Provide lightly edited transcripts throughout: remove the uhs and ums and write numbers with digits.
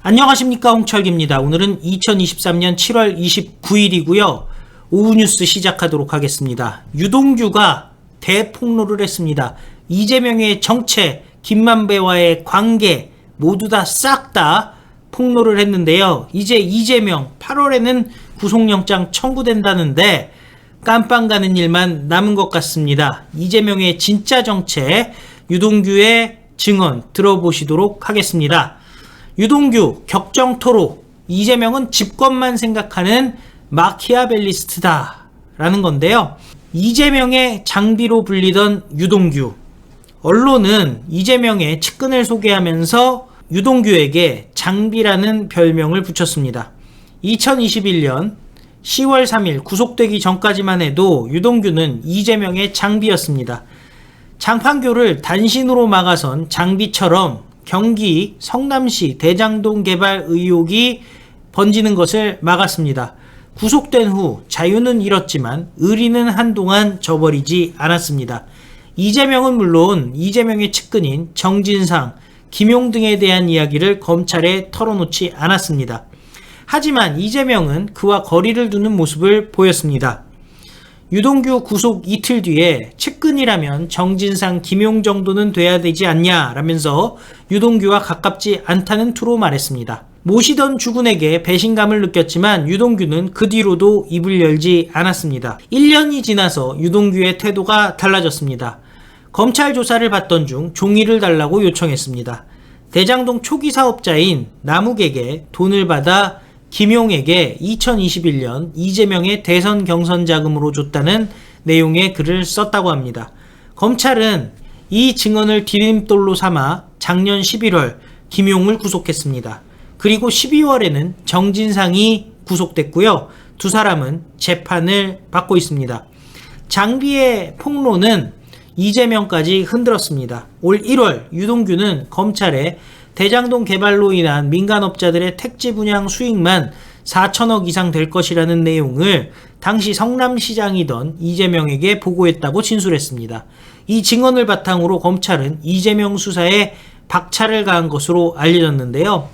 안녕하십니까, 홍철기입니다. 오늘은 2023년 7월 29일이고요. 오후 뉴스 시작하도록 하겠습니다. 유동규가 대폭로를 했습니다. 이재명의 정체, 김만배와의 관계 모두 다 싹 다 폭로를 했는데요. 이제 이재명 8월에는 구속영장 청구된다는데 깜빵 가는 일만 남은 것 같습니다. 이재명의 진짜 정체, 유동규의 증언 들어보시도록 하겠습니다. 유동규 격정토로 이재명은 집권만 생각하는 마키아벨리스트다 라는 건데요. 이재명의 장비로 불리던 유동규, 언론은 이재명의 측근을 소개하면서 유동규에게 장비라는 별명을 붙였습니다. 2021년 10월 3일 구속되기 전까지만 해도 유동규는 이재명의 장비였습니다. 장판교를 단신으로 막아선 장비처럼 경기 성남시 대장동 개발 의혹이 번지는 것을 막았습니다. 구속된 후 자유는 잃었지만 의리는 한동안 저버리지 않았습니다. 이재명은 물론 이재명의 측근인 정진상, 김용 등에 대한 이야기를 검찰에 털어놓지 않았습니다. 하지만 이재명은 그와 거리를 두는 모습을 보였습니다. 유동규 구속 이틀 뒤에 측근이라면 정진상, 김용 정도는 돼야 되지 않냐 라면서 유동규와 가깝지 않다는 투로 말했습니다. 모시던 주군에게 배신감을 느꼈지만 유동규는 그 뒤로도 입을 열지 않았습니다. 1년이 지나서 유동규의 태도가 달라졌습니다. 검찰 조사를 받던 중 종이를 달라고 요청했습니다. 대장동 초기 사업자인 남욱에게 돈을 받아 김용에게 2021년 이재명의 대선 경선 자금으로 줬다는 내용의 글을 썼다고 합니다. 검찰은 이 증언을 디딤돌로 삼아 작년 11월 김용을 구속했습니다. 그리고 12월에는 정진상이 구속됐고요. 두 사람은 재판을 받고 있습니다. 장비의 폭로는 이재명까지 흔들었습니다. 올 1월 유동규는 검찰에 대장동 개발로 인한 민간업자들의 택지 분양 수익만 4천억 이상 될 것이라는 내용을 당시 성남시장이던 이재명에게 보고했다고 진술했습니다. 이 증언을 바탕으로 검찰은 이재명 수사에 박차를 가한 것으로 알려졌는데요.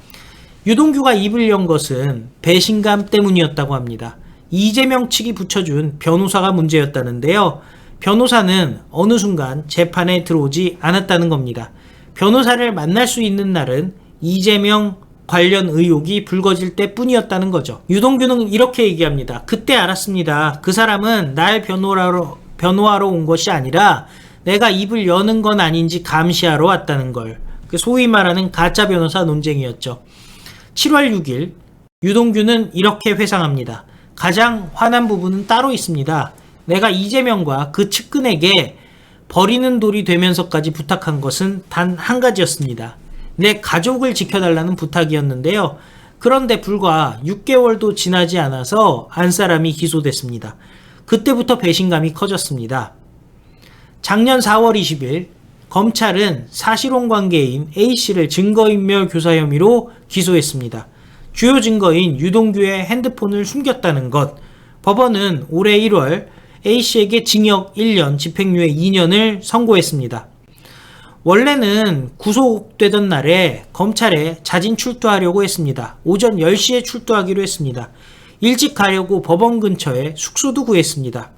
유동규가 입을 연 것은 배신감 때문이었다고 합니다. 이재명 측이 붙여준 변호사가 문제였다는데요. 변호사는 어느 순간 재판에 들어오지 않았다는 겁니다. 변호사를 만날 수 있는 날은 이재명 관련 의혹이 불거질 때 뿐이었다는 거죠. 유동규는 이렇게 얘기합니다. 그때 알았습니다. 그 사람은 날 변호하러 온 것이 아니라 내가 입을 여는 건 아닌지 감시하러 왔다는 걸. 소위 말하는 가짜 변호사 논쟁이었죠. 7월 6일 유동규는 이렇게 회상합니다. 가장 화난 부분은 따로 있습니다. 내가 이재명과 그 측근에게 버리는 돌이 되면서까지 부탁한 것은 단 한 가지였습니다. 내 가족을 지켜달라는 부탁이었는데요. 그런데 불과 6개월도 지나지 않아서 안사람이 기소됐습니다. 그때부터 배신감이 커졌습니다. 작년 4월 20일 검찰은 사실혼 관계인 A씨를 증거인멸 교사 혐의로 기소했습니다. 주요 증거인 유동규의 핸드폰을 숨겼다는 것, 법원은 올해 1월 A씨에게 징역 1년, 집행유예 2년을 선고했습니다. 원래는 구속되던 날에 검찰에 자진 출두하려고 했습니다. 오전 10시에 출두하기로 했습니다. 일찍 가려고 법원 근처에 숙소도 구했습니다.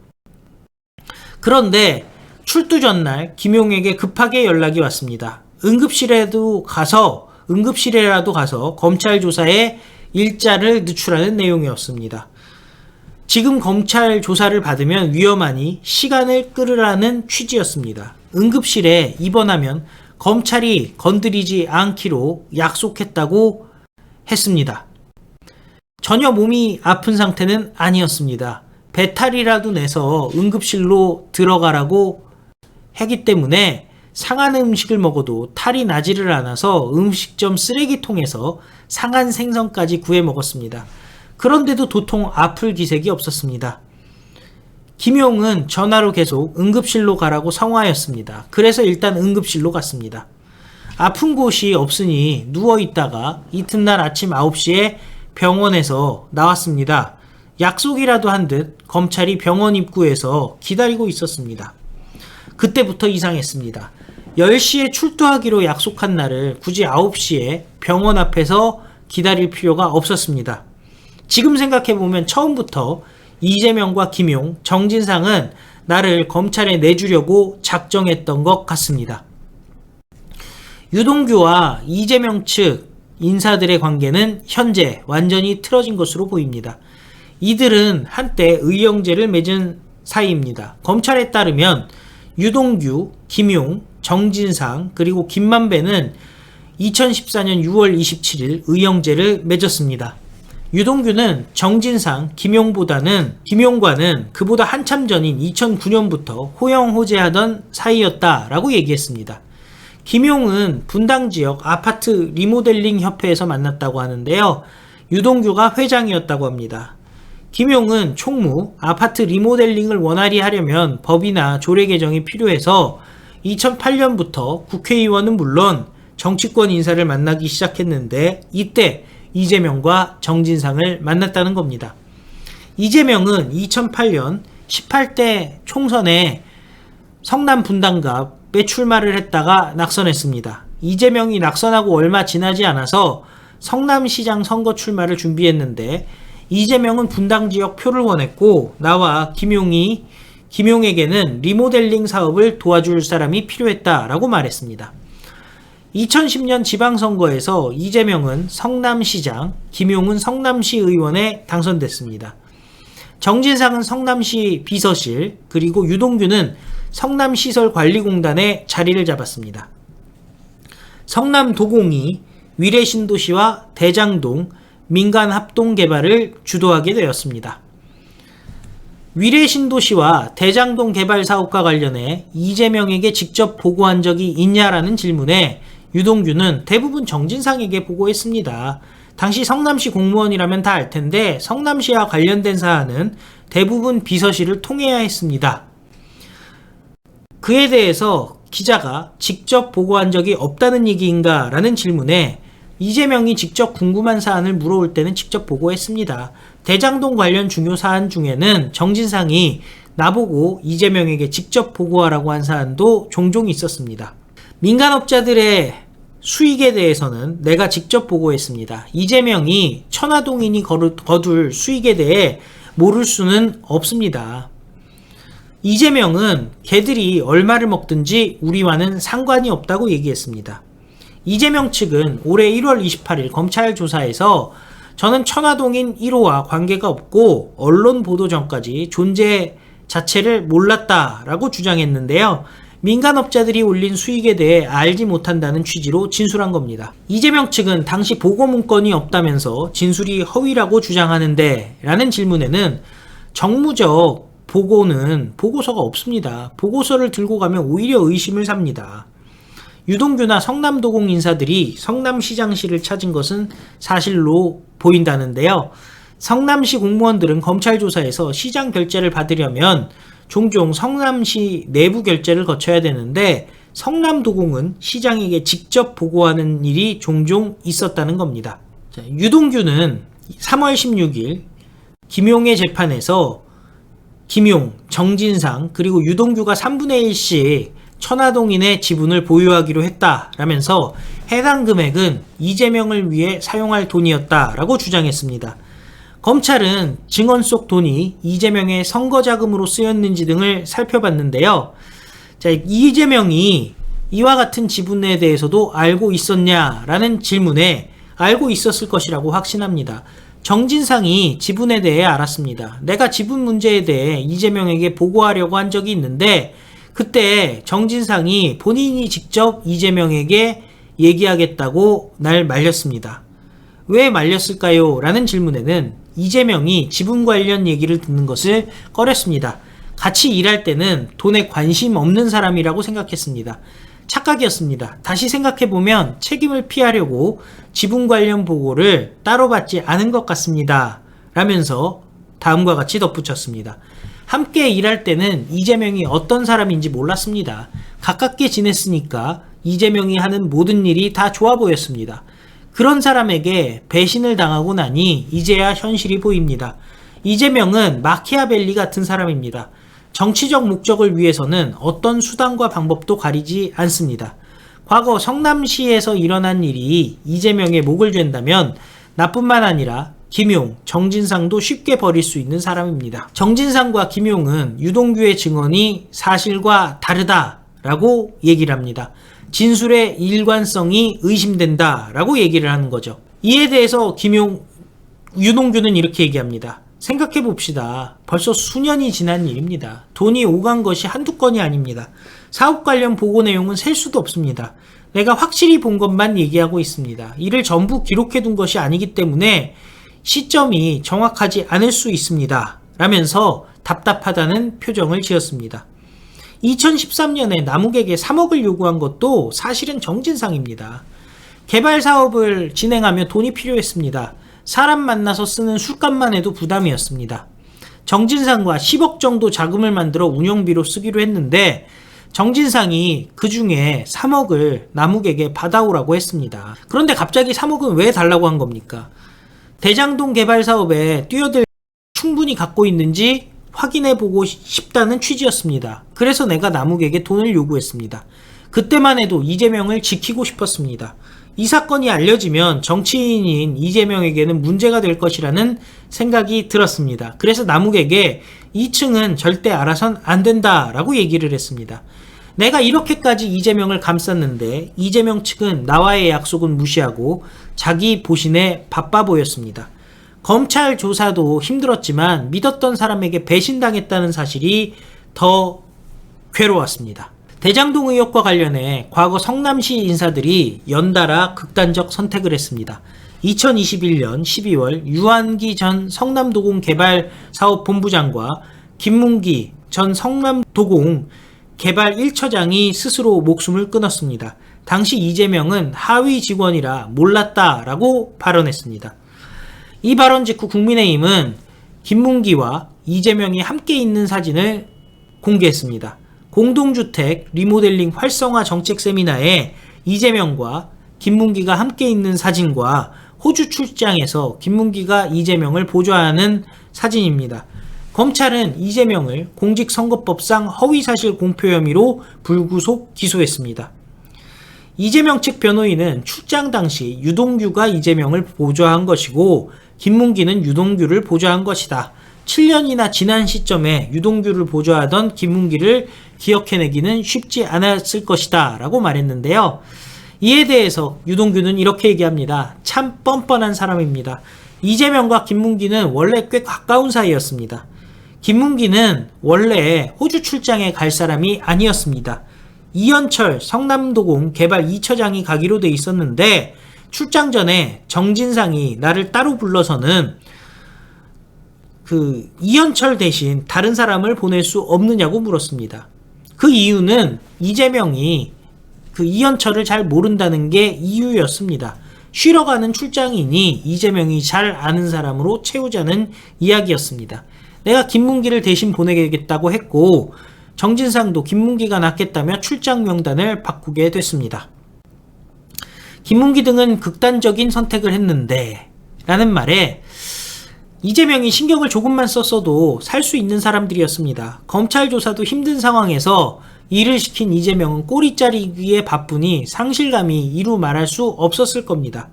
그런데 출두 전날 김용에게 급하게 연락이 왔습니다. 응급실이라도 가서 검찰 조사에 일자를 늦추라는 내용이었습니다. 지금 검찰 조사를 받으면 위험하니 시간을 끌으라는 취지였습니다. 응급실에 입원하면 검찰이 건드리지 않기로 약속했다고 했습니다. 전혀 몸이 아픈 상태는 아니었습니다. 배탈이라도 내서 응급실로 들어가라고 하기 때문에 상한 음식을 먹어도 탈이 나지를 않아서 음식점 쓰레기통에서 상한 생선까지 구해 먹었습니다. 그런데도 도통 아플 기색이 없었습니다. 김용은 전화로 계속 응급실로 가라고 성화했습니다. 그래서 일단 응급실로 갔습니다. 아픈 곳이 없으니 누워있다가 이튿날 아침 9시에 병원에서 나왔습니다. 약속이라도 한 듯 검찰이 병원 입구에서 기다리고 있었습니다. 그때부터 이상했습니다. 10시에 출두하기로 약속한 날을 굳이 9시에 병원 앞에서 기다릴 필요가 없었습니다. 지금 생각해보면 처음부터 이재명과 김용, 정진상은 나를 검찰에 내주려고 작정했던 것 같습니다. 유동규와 이재명 측 인사들의 관계는 현재 완전히 틀어진 것으로 보입니다. 이들은 한때 의형제를 맺은 사이입니다. 검찰에 따르면 유동규, 김용, 정진상 그리고 김만배는 2014년 6월 27일 의형제를 맺었습니다. 유동규는 정진상, 김용과는 그보다 한참 전인 2009년부터 호영호재하던 사이였다라고 얘기했습니다. 김용은 분당 지역 아파트 리모델링 협회에서 만났다고 하는데요. 유동규가 회장이었다고 합니다. 김용은 총무, 아파트 리모델링을 원활히 하려면 법이나 조례 개정이 필요해서 2008년부터 국회의원은 물론 정치권 인사를 만나기 시작했는데 이때 이재명과 정진상을 만났다는 겁니다. 이재명은 2008년 18대 총선에 성남 분당갑에 출마를 했다가 낙선했습니다. 이재명이 낙선하고 얼마 지나지 않아서 성남시장 선거 출마를 준비했는데 이재명은 분당 지역 표를 원했고 나와 김용에게는 리모델링 사업을 도와줄 사람이 필요했다라고 말했습니다. 2010년 지방선거에서 이재명은 성남시장, 김용은 성남시 의원에 당선됐습니다. 정진상은 성남시 비서실, 그리고 유동규는 성남시설관리공단에 자리를 잡았습니다. 성남도공이 위례신도시와 대장동 민간합동 개발을 주도하게 되었습니다. 위례신도시와 대장동 개발 사업과 관련해 이재명에게 직접 보고한 적이 있냐라는 질문에 유동규는 대부분 정진상에게 보고했습니다. 당시 성남시 공무원이라면 다 알 텐데 성남시와 관련된 사안은 대부분 비서실을 통해야 했습니다. 그에 대해서 기자가 직접 보고한 적이 없다는 얘기인가 라는 질문에 이재명이 직접 궁금한 사안을 물어올 때는 직접 보고했습니다. 대장동 관련 중요 사안 중에는 정진상이 나보고 이재명에게 직접 보고하라고 한 사안도 종종 있었습니다. 민간업자들의 수익에 대해서는 내가 직접 보고했습니다. 이재명이 천화동인이 거둘 수익에 대해 모를 수는 없습니다. 이재명은 걔들이 얼마를 먹든지 우리와는 상관이 없다고 얘기했습니다. 이재명 측은 올해 1월 28일 검찰 조사에서 저는 천화동인 1호와 관계가 없고 언론 보도 전까지 존재 자체를 몰랐다라고 주장했는데요. 민간업자들이 올린 수익에 대해 알지 못한다는 취지로 진술한 겁니다. 이재명 측은 당시 보고 문건이 없다면서 진술이 허위라고 주장하는데 라는 질문에는 정무적 보고서가 없습니다. 보고서를 들고 가면 오히려 의심을 삽니다. 유동규나 성남도공 인사들이 성남시장실을 찾은 것은 사실로 보인다는데요. 성남시 공무원들은 검찰 조사에서 시장 결재를 받으려면 종종 성남시 내부 결재를 거쳐야 되는데 성남도공은 시장에게 직접 보고하는 일이 종종 있었다는 겁니다. 자, 유동규는 3월 16일 김용의 재판에서 김용, 정진상 그리고 유동규가 3분의 1씩 천화동인의 지분을 보유하기로 했다라면서 해당 금액은 이재명을 위해 사용할 돈이었다라고 주장했습니다. 검찰은 증언 속 돈이 이재명의 선거자금으로 쓰였는지 등을 살펴봤는데요. 자, 이재명이 이와 같은 지분에 대해서도 알고 있었냐라는 질문에 알고 있었을 것이라고 확신합니다. 정진상이 지분에 대해 알았습니다. 내가 지분 문제에 대해 이재명에게 보고하려고 한 적이 있는데 그때 정진상이 본인이 직접 이재명에게 얘기하겠다고 날 말렸습니다. 왜 말렸을까요? 라는 질문에는 이재명이 지분 관련 얘기를 듣는 것을 꺼렸습니다. 같이 일할 때는 돈에 관심 없는 사람이라고 생각했습니다. 착각이었습니다. 다시 생각해보면 책임을 피하려고 지분 관련 보고를 따로 받지 않은 것 같습니다. 라면서 다음과 같이 덧붙였습니다. 함께 일할 때는 이재명이 어떤 사람인지 몰랐습니다. 가깝게 지냈으니까 이재명이 하는 모든 일이 다 좋아 보였습니다. 그런 사람에게 배신을 당하고 나니 이제야 현실이 보입니다. 이재명은 마키아벨리 같은 사람입니다. 정치적 목적을 위해서는 어떤 수단과 방법도 가리지 않습니다. 과거 성남시에서 일어난 일이 이재명의 목을 잰다면 나뿐만 아니라 김용, 정진상도 쉽게 버릴 수 있는 사람입니다. 정진상과 김용은 유동규의 증언이 사실과 다르다라고 얘기를 합니다. 진술의 일관성이 의심된다라고 얘기를 하는 거죠. 이에 대해서 유동규는 이렇게 얘기합니다. 생각해 봅시다. 벌써 수년이 지난 일입니다. 돈이 오간 것이 한두 건이 아닙니다. 사업 관련 보고 내용은 셀 수도 없습니다. 내가 확실히 본 것만 얘기하고 있습니다. 이를 전부 기록해 둔 것이 아니기 때문에 시점이 정확하지 않을 수 있습니다. 라면서 답답하다는 표정을 지었습니다. 2013년에 남욱에게 3억을 요구한 것도 사실은 정진상입니다. 개발 사업을 진행하며 돈이 필요했습니다. 사람 만나서 쓰는 술값만 해도 부담이었습니다. 정진상과 10억 정도 자금을 만들어 운영비로 쓰기로 했는데 정진상이 그 중에 3억을 남욱에게 받아오라고 했습니다. 그런데 갑자기 3억은 왜 달라고 한 겁니까? 대장동 개발 사업에 뛰어들 충분히 갖고 있는지 확인해보고 싶다는 취지였습니다. 그래서 내가 남욱에게 돈을 요구했습니다. 그때만 해도 이재명을 지키고 싶었습니다. 이 사건이 알려지면 정치인인 이재명에게는 문제가 될 것이라는 생각이 들었습니다. 그래서 남욱에게 2층은 절대 알아선 안 된다라고 얘기를 했습니다. 내가 이렇게까지 이재명을 감쌌는데 이재명 측은 나와의 약속은 무시하고 자기 보신에 바빠 보였습니다. 검찰 조사도 힘들었지만 믿었던 사람에게 배신당했다는 사실이 더 괴로웠습니다. 대장동 의혹과 관련해 과거 성남시 인사들이 연달아 극단적 선택을 했습니다. 2021년 12월 유한기 전 성남도공 개발사업본부장과 김문기 전 성남도공 개발 1처장이 스스로 목숨을 끊었습니다. 당시 이재명은 하위 직원이라 몰랐다라고 발언했습니다. 이 발언 직후 국민의힘은 김문기와 이재명이 함께 있는 사진을 공개했습니다. 공동주택 리모델링 활성화 정책 세미나에 이재명과 김문기가 함께 있는 사진과 호주 출장에서 김문기가 이재명을 보좌하는 사진입니다. 검찰은 이재명을 공직선거법상 허위사실 공표 혐의로 불구속 기소했습니다. 이재명 측 변호인은 출장 당시 유동규가 이재명을 보좌한 것이고 김문기는 유동규를 보좌한 것이다. 7년이나 지난 시점에 유동규를 보좌하던 김문기를 기억해내기는 쉽지 않았을 것이다 라고 말했는데요. 이에 대해서 유동규는 이렇게 얘기합니다. 참 뻔뻔한 사람입니다. 이재명과 김문기는 원래 꽤 가까운 사이였습니다. 김문기는 원래 호주 출장에 갈 사람이 아니었습니다. 이현철 성남도공 개발 2처장이 가기로 돼 있었는데 출장 전에 정진상이 나를 따로 불러서는 이현철 대신 다른 사람을 보낼 수 없느냐고 물었습니다. 그 이유는 이재명이 이현철을 잘 모른다는 게 이유였습니다. 쉬러 가는 출장이니 이재명이 잘 아는 사람으로 채우자는 이야기였습니다. 내가 김문기를 대신 보내겠다고 했고 정진상도 김문기가 낫겠다며 출장 명단을 바꾸게 됐습니다. 김문기 등은 극단적인 선택을 했는데 라는 말에 이재명이 신경을 조금만 썼어도 살 수 있는 사람들이었습니다. 검찰 조사도 힘든 상황에서 일을 시킨 이재명은 꼬리 자르기에 바쁘니 상실감이 이루 말할 수 없었을 겁니다.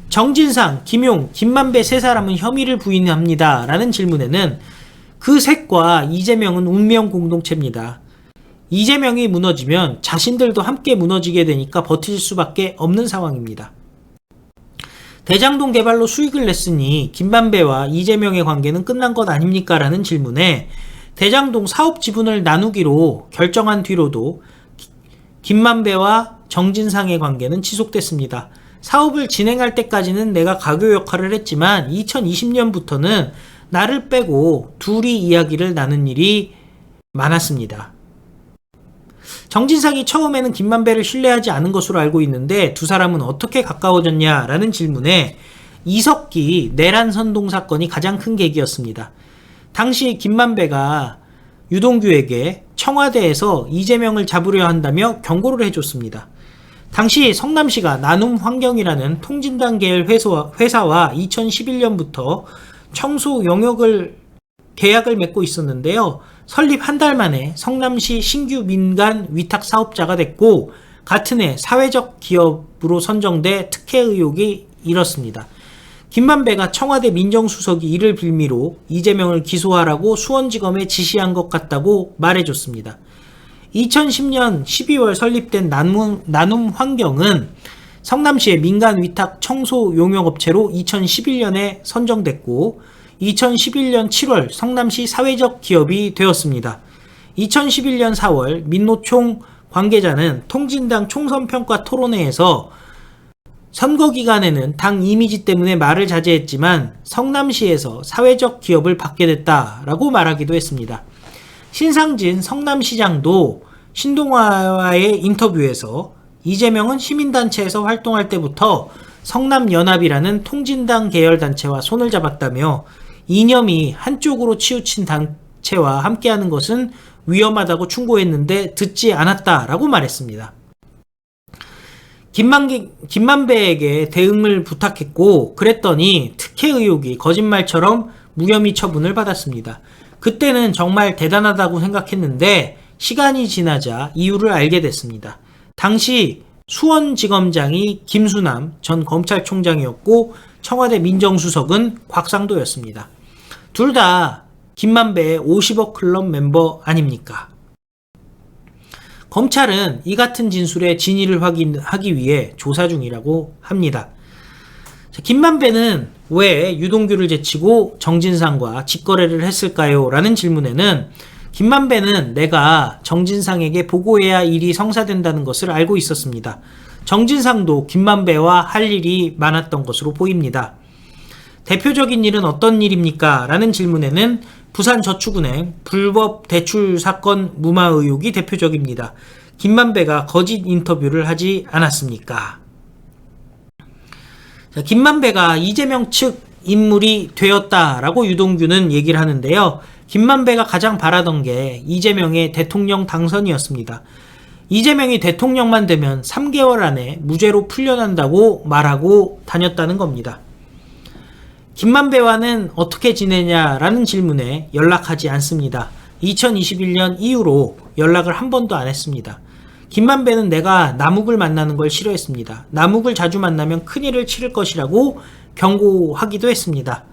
정진상, 김용, 김만배 세 사람은 혐의를 부인합니다. 라는 질문에는 그 셋과 이재명은 운명 공동체입니다. 이재명이 무너지면 자신들도 함께 무너지게 되니까 버틸 수밖에 없는 상황입니다. 대장동 개발로 수익을 냈으니 김만배와 이재명의 관계는 끝난 것 아닙니까? 라는 질문에 대장동 사업 지분을 나누기로 결정한 뒤로도 김만배와 정진상의 관계는 지속됐습니다. 사업을 진행할 때까지는 내가 가교 역할을 했지만 2020년부터는 나를 빼고 둘이 이야기를 나눈 일이 많았습니다. 정진상이 처음에는 김만배를 신뢰하지 않은 것으로 알고 있는데 두 사람은 어떻게 가까워졌냐라는 질문에 이석기 내란 선동 사건이 가장 큰 계기였습니다. 당시 김만배가 유동규에게 청와대에서 이재명을 잡으려 한다며 경고를 해줬습니다. 당시 성남시가 나눔 환경이라는 통진당 계열 회사와 2011년부터 청소 영역을 계약을 맺고 있었는데요. 설립 한 달 만에 성남시 신규 민간 위탁 사업자가 됐고 같은 해 사회적 기업으로 선정돼 특혜 의혹이 일었습니다. 김만배가 청와대 민정수석이 이를 빌미로 이재명을 기소하라고 수원지검에 지시한 것 같다고 말해줬습니다. 2010년 12월 설립된 나눔 환경은 성남시의 민간 위탁 청소 용역업체로 2011년에 선정됐고 2011년 7월 성남시 사회적 기업이 되었습니다. 2011년 4월 민노총 관계자는 통진당 총선평가 토론회에서 선거 기간에는 당 이미지 때문에 말을 자제했지만 성남시에서 사회적 기업을 받게 됐다라고 말하기도 했습니다. 신상진 성남시장도 신동아와의 인터뷰에서 이재명은 시민단체에서 활동할 때부터 성남연합이라는 통진당 계열단체와 손을 잡았다며 이념이 한쪽으로 치우친 단체와 함께하는 것은 위험하다고 충고했는데 듣지 않았다라고 말했습니다. 김만배에게 대응을 부탁했고 그랬더니 특혜 의혹이 거짓말처럼 무혐의 처분을 받았습니다. 그때는 정말 대단하다고 생각했는데 시간이 지나자 이유를 알게 됐습니다. 당시 수원지검장이 김수남 전 검찰총장이었고 청와대 민정수석은 곽상도였습니다. 둘 다 김만배의 50억 클럽 멤버 아닙니까? 검찰은 이 같은 진술의 진위를 확인하기 위해 조사 중이라고 합니다. 김만배는 왜 유동규를 제치고 정진상과 직거래를 했을까요? 라는 질문에는 김만배는 내가 정진상에게 보고해야 일이 성사된다는 것을 알고 있었습니다. 정진상도 김만배와 할 일이 많았던 것으로 보입니다. 대표적인 일은 어떤 일입니까? 라는 질문에는 부산저축은행 불법 대출 사건 무마 의혹이 대표적입니다. 김만배가 거짓 인터뷰를 하지 않았습니까? 자, 김만배가 이재명 측 인물이 되었다라고 유동규는 얘기를 하는데요. 김만배가 가장 바라던 게 이재명의 대통령 당선이었습니다. 이재명이 대통령만 되면 3개월 안에 무죄로 풀려난다고 말하고 다녔다는 겁니다. 김만배와는 어떻게 지내냐라는 질문에 연락하지 않습니다. 2021년 이후로 연락을 한 번도 안 했습니다. 김만배는 내가 남욱을 만나는 걸 싫어했습니다. 남욱을 자주 만나면 큰일을 치를 것이라고 경고하기도 했습니다.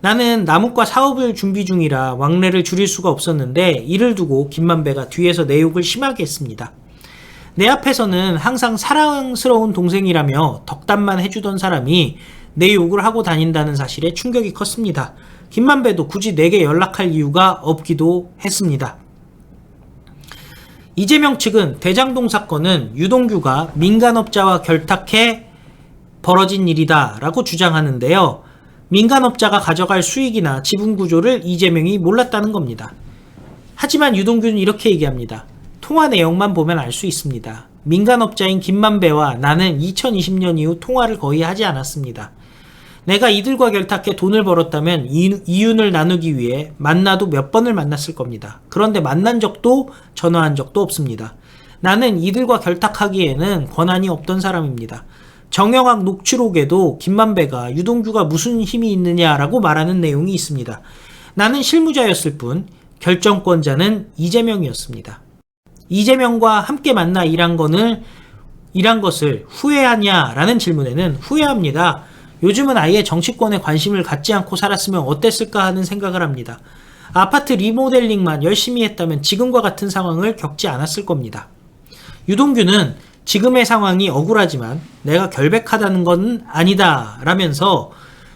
나는 남욱과 사업을 준비 중이라 왕래를 줄일 수가 없었는데 이를 두고 김만배가 뒤에서 내 욕을 심하게 했습니다. 내 앞에서는 항상 사랑스러운 동생이라며 덕담만 해주던 사람이 내 욕을 하고 다닌다는 사실에 충격이 컸습니다. 김만배도 굳이 내게 연락할 이유가 없기도 했습니다. 이재명 측은 대장동 사건은 유동규가 민간업자와 결탁해 벌어진 일이다 라고 주장하는데요. 민간업자가 가져갈 수익이나 지분 구조를 이재명이 몰랐다는 겁니다. 하지만 유동규는 이렇게 얘기합니다. 통화 내용만 보면 알 수 있습니다. 민간업자인 김만배와 나는 2020년 이후 통화를 거의 하지 않았습니다. 내가 이들과 결탁해 돈을 벌었다면 이윤을 나누기 위해 만나도 몇 번을 만났을 겁니다. 그런데 만난 적도 전화한 적도 없습니다. 나는 이들과 결탁하기에는 권한이 없던 사람입니다. 정영학 녹취록에도 김만배가 유동규가 무슨 힘이 있느냐라고 말하는 내용이 있습니다. 나는 실무자였을 뿐 결정권자는 이재명이었습니다. 이재명과 함께 만나 일한 것을 후회하냐라는 질문에는 후회합니다. 요즘은 아예 정치권에 관심을 갖지 않고 살았으면 어땠을까 하는 생각을 합니다. 아파트 리모델링만 열심히 했다면 지금과 같은 상황을 겪지 않았을 겁니다. 유동규는 지금의 상황이 억울하지만 내가 결백하다는 건 아니다 라면서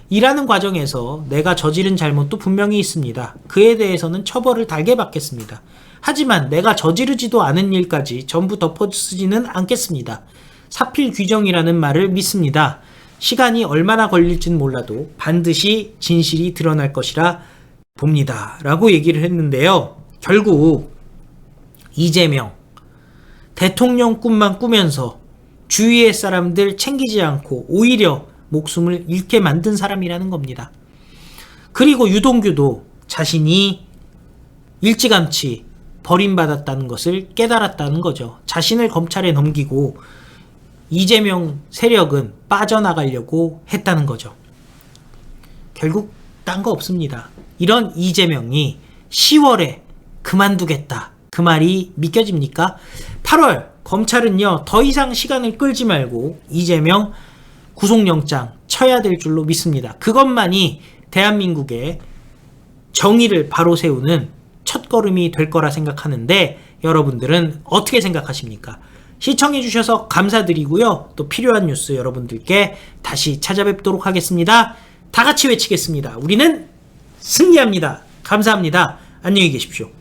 일하는 과정에서 내가 저지른 잘못도 분명히 있습니다. 그에 대해서는 처벌을 달게 받겠습니다. 하지만 내가 저지르지도 않은 일까지 전부 덮어쓰지는 않겠습니다. 사필 규정이라는 말을 믿습니다. 시간이 얼마나 걸릴진 몰라도 반드시 진실이 드러날 것이라 봅니다. 라고 얘기를 했는데요. 결국 이재명 대통령 꿈만 꾸면서 주위의 사람들 챙기지 않고 오히려 목숨을 잃게 만든 사람이라는 겁니다. 그리고 유동규도 자신이 일찌감치 버림받았다는 것을 깨달았다는 거죠. 자신을 검찰에 넘기고 이재명 세력은 빠져나가려고 했다는 거죠. 결국 딴 거 없습니다. 이런 이재명이 10월에 그만두겠다. 그 말이 믿겨집니까? 8월 검찰은요 더 이상 시간을 끌지 말고 이재명 구속영장 쳐야 될 줄로 믿습니다. 그것만이 대한민국의 정의를 바로 세우는 첫걸음이 될 거라 생각하는데 여러분들은 어떻게 생각하십니까? 시청해주셔서 감사드리고요. 또 필요한 뉴스 여러분들께 다시 찾아뵙도록 하겠습니다. 다 같이 외치겠습니다. 우리는 승리합니다. 감사합니다. 안녕히 계십시오.